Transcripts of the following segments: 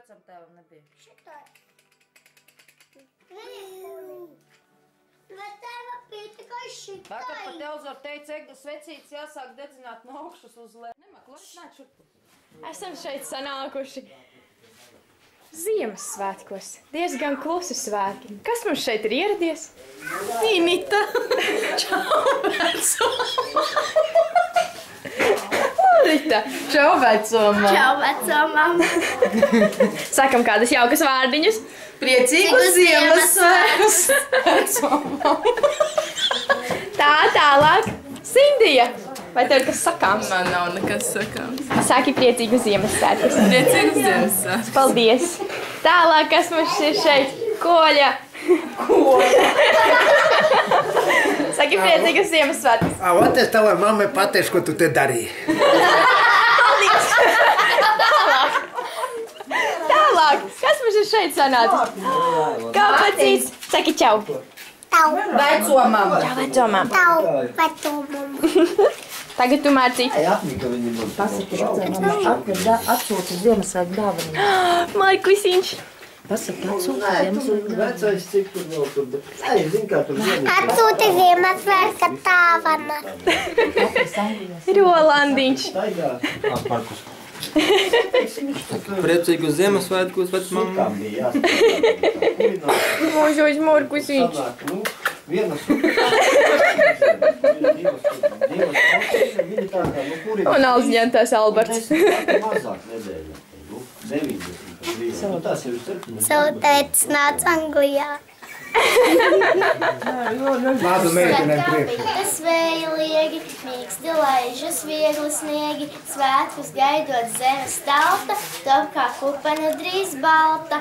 vecam tēvam nebija? Šitai. Bet tēva bija tikai šitai. Vakar pa televizoru teica, eglis vecītes jāsāk dedzināt no augšas uz leju. Nemeklēt, nāc šurpu. Esam šeit sanākuši Ziemassvētkos. Diezgan klusi svētki. Kas mums šeit ir ieradies? Inita. Čau, vecumam. Rita. Čau, vecumam. Čau, vecumam. Sakam kādus jaukas vārdiņus. Priecīgus Ziemassvētkus! Vecumam. Tā, tālāk. Sindija. Vai tev ir kas sakāms? Man nav nekas sakāms. Saki priecīgus Ziemassvētkus. Priecīgus Ziemassvētkus. Paldies. Tālāk, kas mums ir šeit? Koļa. Saki priecīgus Ziemassvētkus. Ot, es tavai mammai pateikšu, ko tu te darīji. Tālāk, kas mums ir šeit sanācis? Kāpēc? Saki čau. Tau. Vecumam. Čau, vecumam. Tau, vecumam. Tagad tu Mārcīt. Pasaki vecumam, atsūti Ziemassvētku dāvanu. Markusiņš. Pasaki atsūti Ziemassvētku dāvanu. Vecais, cik tur vēl tur, bet, zin kā tur Ziemassvētku. Atsūti Ziemassvētku dāvana. Rolandiņš. Priecīgus Ziemassvētkus, vecmamma. Mūžoņš Markusiņš. Un Alzņēntās Alberts. Savu tētis nāca Anglijā. Mādu meitenēm priekšā. Tas vēja liegi, mīksti laižas viegli sniegi, svētkus gaidot zemes tauta, top kā kupena drīz balta.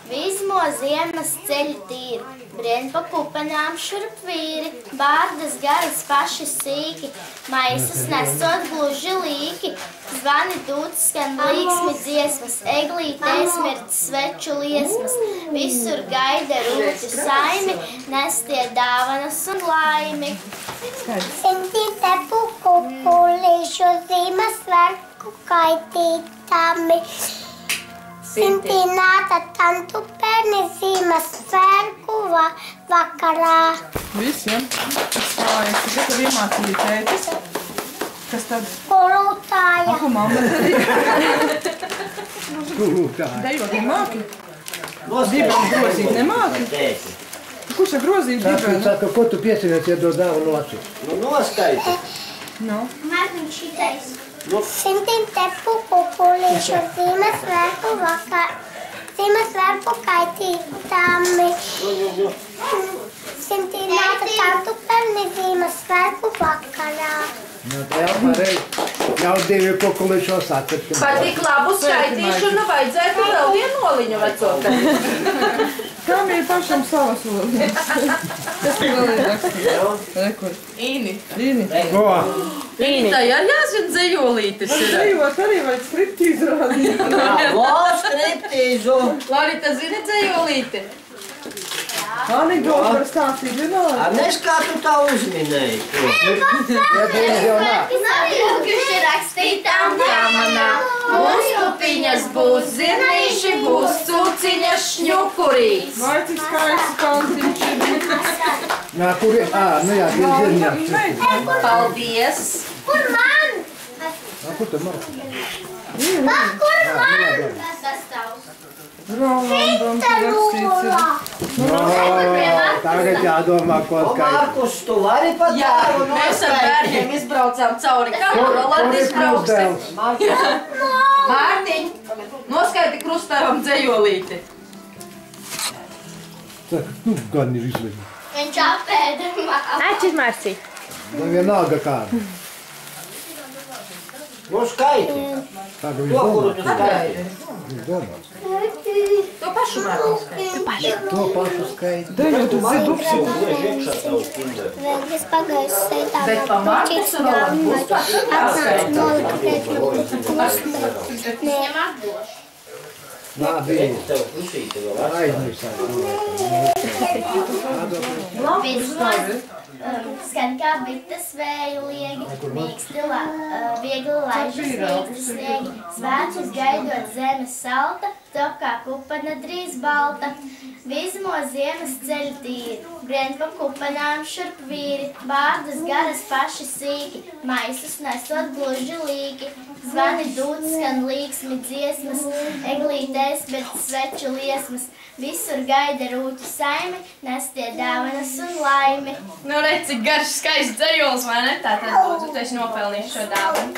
Vizmo ziemas ceļi tīri, brien pa kupenām šurp vīri, bārdas garas paši sīki, maisas nesot gluži līki, zvani dūts skan līksmi dziesmas, eglītēs mirt sveču liesmas, visur gaida rūti saimi, nestie dāvanas un laimi. Simtīte pukulīšu Ziemassvētku kaitītami. Sintināta tantu pērni Ziemassvētku vakarā. Viss, ja? Stājas, tu tev iemācīja tētis. Kas tad? Skolotāja. Ko mamma darīja? Skolotāja. Dejot nemāki? Dibenu grozīt nemāki? Kurš ar grozīt Saka, dibenu? saka, ko tu piesinies iedod dāvanu acī? Nu, noskaiti. No. Mārtiņš šitais. Simtīte pukulīšu Ziemassvētku kaitītami. Sintināta tantu pērni Ziemassvētku vakarā. Nu, tev pareizi. Jau divi pukulīšos atcerti. Par tik labu skaitīšanu vajadzētu vēl vienu noliņu vecotē. Kam ir pašam savas oliņas? Kas tu vēl ir rakstīts? Rekur. Inita. Ko? Inita, jā, jāzina dzejolītes ir. Dejot arī vajag striptīzu rādīt. O, striptīzu. Larita, zini dzejolīti? Anekdota var stāstīt vienalga. Nes kā tu tā uzminēji. Izlūkuši rakstītām Jāmanā, būs pupiņas, būs zirnīši, būs cūciņas šņukurīts. Vai cik skaists kantiņš ir? Nā, kuri? Nu jā, tie zirņām. Paldies! Kur man? Kur tu Marku? Kur man? Rolandam tur rakstīts ir. Tagad jādomā, ko O, skaidrs. Markus, tu vari pat Jā, tālu mēs ar bērniem izbraucām cauri katru Rolandi izbrauksim. Mārtiņ, noskaiti krustēvam dzejolīti. Saka, nu gan ir izvedīgi. Viņš apēda māmu. Ačis Mārcīt. Nu vienalga kāda. Nu, skaiti. Tāda To, viņš kuru domā. tu skaiti. Viņš domā. To pašu varu noskaiti. To pašu skaitu. Dejot uz zidupsi. Vēlreiz pagājusi sēdā. Bet pa Markus un Rolandu būs pašu Atnāca jāskaita. noliktēt. Viņam atdošu. Nā, bija. Tev pusīti vēl Aizmirsāt. Skan kā bites vēju liegi, mīksti viegli laižas mīksti sniegi. Svētkus gaidot zemes salta, top kā kupana drīz balta. Vizmo ziemas ceļi tīri, brien pa kupanām šurp vīri. Vārdas garas paši sīki, maisus nesot gluži līki. Zvani dūts, skan līksmi dziesmas, eglītēs, bet sveču liesmas. Visur gaida rūķu saimi, nestie dāvanas un laimi. Nu, redz, cik garš skaists dzējols, vai ne? Tātad, lūdzu, tu esi nopelnījis šo dāvanu.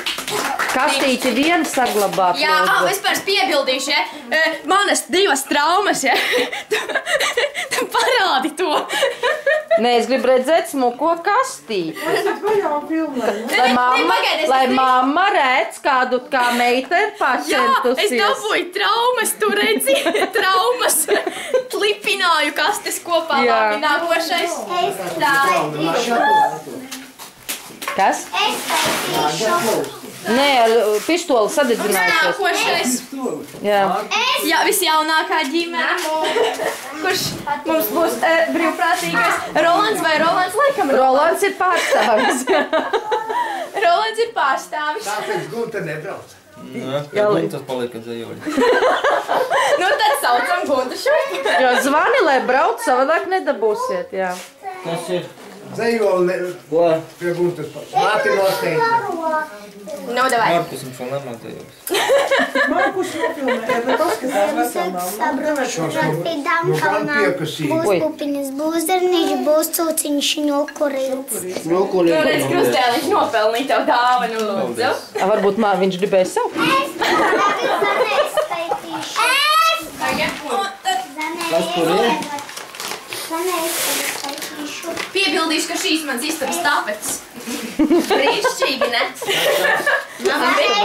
Kastīti vienu saglabāt, Jā, es pēc piebildīšu, ja? Manas 2 traumas, ja? Tu parādi to. Nē, es gribu redzēt smuko kastīti. Lai mamma redz, kādu kā meita ir pašentusies. Jā, es dabūju traumas, tu redzi, traumas. Klipināju kastes kopā, labi, nākošais. Kas? Es taisīšu. Nē, ar pištoli sadedzinājušies. Nākošais. Jā. Jā, visjaunākā ģimene. Kurš mums būs brīvprātīgais? Rolands vai Rolands? Laikam Rolands ir pārstāvis. Rolands ir pārstāvis. Tāpēc Gunta nebrauc. Jā, Guntas palika dzējoļi. Nu, tad saucam Guntu šurp. Jo zvani, lai brauc, savādāk nedabūsiet, jā. Kas ir? Dzējoli Ko? pie Guntas. Māti nosteidza. Nu, davai. Markus mums vēl nemā dzējoļus. Markus nofilmē, paskatās Sabrušu rapidām kalnām. Būs pupiņas, būs zirniņš, būs cūciņš, ņulkurīts. Nu, redz, Krustēliņš nopelnīja tev dāvanu, lūdzu. Varbūt viņš gribēja savu. Kas tur ir? Piebildīšu, ka šīs mans istabas tapetes. Brīnišķīgi, ne?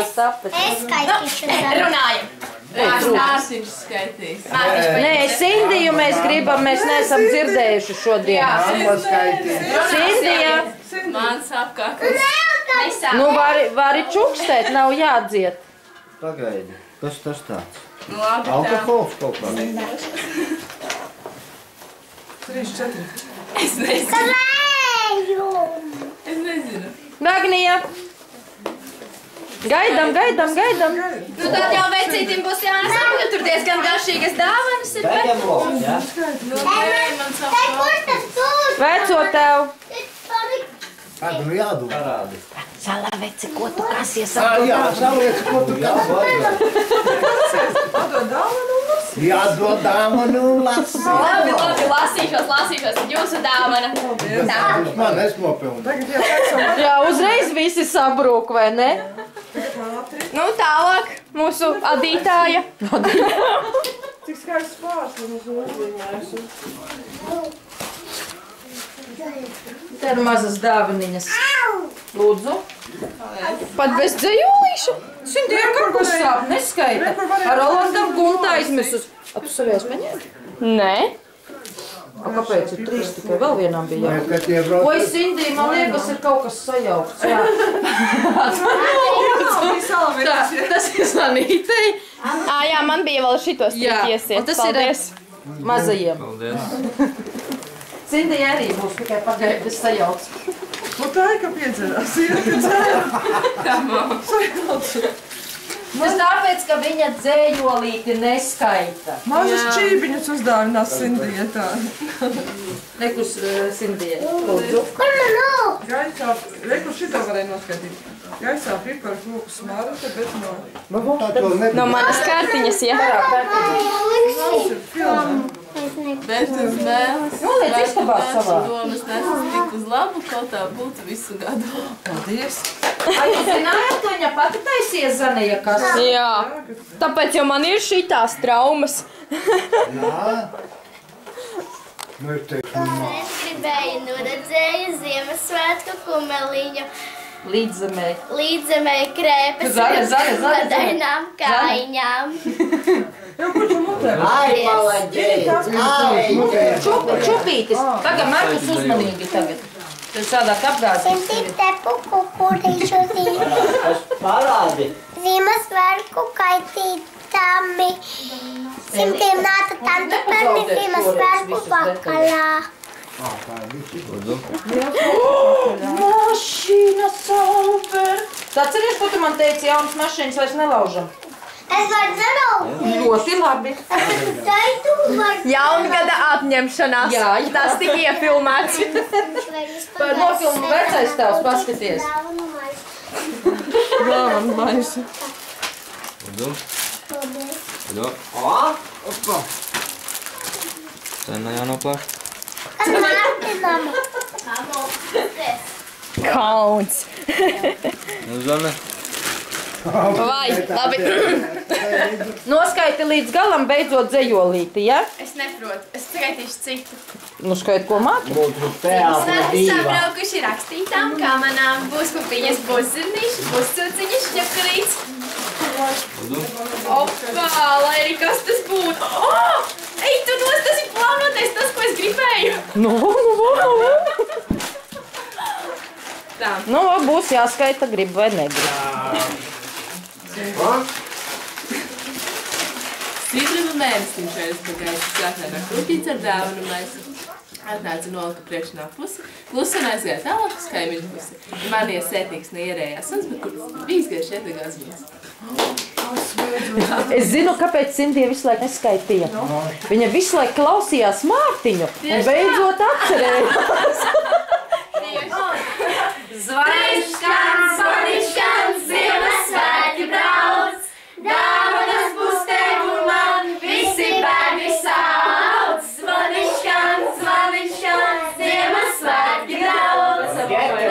Es skaitīšu Runājam. Mārtiņš skaitīs. Nē, Sindiju mēs gribam, mēs neesam dzirdējuši šodien. Mamma skaitīja. Sindija, Mans apkaklis. nu vari čukstēt, nav jādzied. Pagaidi. Kas tas tāds? Labi, tā. Alkohols kaut kā. 3, 4. Es nezinu. Es nezinu. Dagnija, gaidam. Nu, tad jau vecītim būs jānesam, ka tur diezgan garšīgas dāvanas ir. Beidzam lūgt, jā? Nu, nē, man saka. Veco tev. Tādu nu jādod. Parādi. Salaveci, ko tu kasies? Jā, saliec, ko tu kā. Atdod dāvanu un lasi. Jādod dāvanu un lasi. Labi, lasīšos, tad jūsu dāvana. Tā. Man es nopilnu. Tagad jau pēc Jā, uzreiz visi sabrūk, vai ne? Nu, tālāk mūsu adītāja. Cik skaists pārs, man uz uzzīmējuši. Te ir mazas dāvaniņas. Lūdzu. Pat bez dzējolīšu. Sindija, kāpēc sāp? Neskaita. Ar Rolandam Gunta aizmisus. A tu savies paņēmi? Nē. A kāpēc ir 3 tikai? Vēl vienām bija Vai, jābūt. kad tie brauc? Oi, Sindija, man liekas, ir kaut kas sajaukts. Jā. Tas ir Sanītei. Jā, man bija vēl šitos Jā, trikiesiet. un tas ir mazajiem. Paldies. Sindija arī būs tikai pagaidis sajauts. Nu tā ir, ka piedzerās. Ir, ka dzēra. Tas tāpēc, ka viņa dzējolīti neskaita. Mazas čībiņas uzdāvinās Sindija tā. Nekus Sindija. Lūdzu. Gaisā, reku šito varēja noskatīt. Gaisā piparu kūku smarta, bet no... Tā to nebija. No manas kartiņas, ja? Bet uz mēles. Noliec istabā savā. Domas nesas tik uz labu, kaut tā būtu visu gadu. Paldies. Ai, tu zināji, ka viņa pati taisies Zanija kas? Jā. Tāpēc jau man ir šitās traumas. Jā. Nu, es teikšu, mamma. Es gribēju, nu redzēju Ziemassvētku kumeliņu. Līdzemē krēpes Zane. Dainām kājiņām. Ai, palaģēji! Ai, Čupītis. Tagad Markus uzmanīgi tagad. Tas sādāk apgādāt. Simtīt tepu kukurīšu kas parādi? Ziemassvētku kaitītami. Simtiem nāta tantu perni Ziemassvētku vakarā. Lūdzu. Mašīna super! Atceries, ko tu man teici, jaunas mašīnas vairs nelaužam? Es varu neraukt. Ļoti labi. Jaungada apņemšanās. Jā. Tas tika iefilmēts. Par nofilmu vecais tēvs paskaties. Dāvanu maisu. Lūdzu. Lūdzu. O, Sen jānoplāk. Kauns. Nu, Zane. Vai, labi. Noskaiti līdz galam beidzot dzejolīti, ja? Es neprotu, es skaitīšu citu. Nu, skaiti, ko māki? mūsu teātra Mēs diva. sabraukuši rakstītām kamanām. Būs pupiņas, būs zirnīši, būs cilciņas, ņepkarīts. Lūdzu. Opā, lai arī kas tas būtu. Ej, tu nos, tas ir plānotais, tas, ko es gribēju. Nu, Tā. Nu, būs jāskaita, grib vai negrib. Svītrima mēnesim šeit pagājis atnāca krupīts ar dāvanu maisu. Atnāca nolika priekšnā pusi, klusi un aizgāja tālāk uz kaimiņu pusi. Man iesētīgs neierējās suns, bet kur izgājuši iedegās viņas. Es zinu, kāpēc Cintija visu laiku neskaitīja. Viņa visu laiku klausījās Mārtiņu un beidzot atcerējās. Zvaniškans, zvaniškans, Ziemassvētki brauc, dāvanas būs tev un man, visi bērni sauc. Zvaniškans, zvaniškans, Ziemassvētki brauc.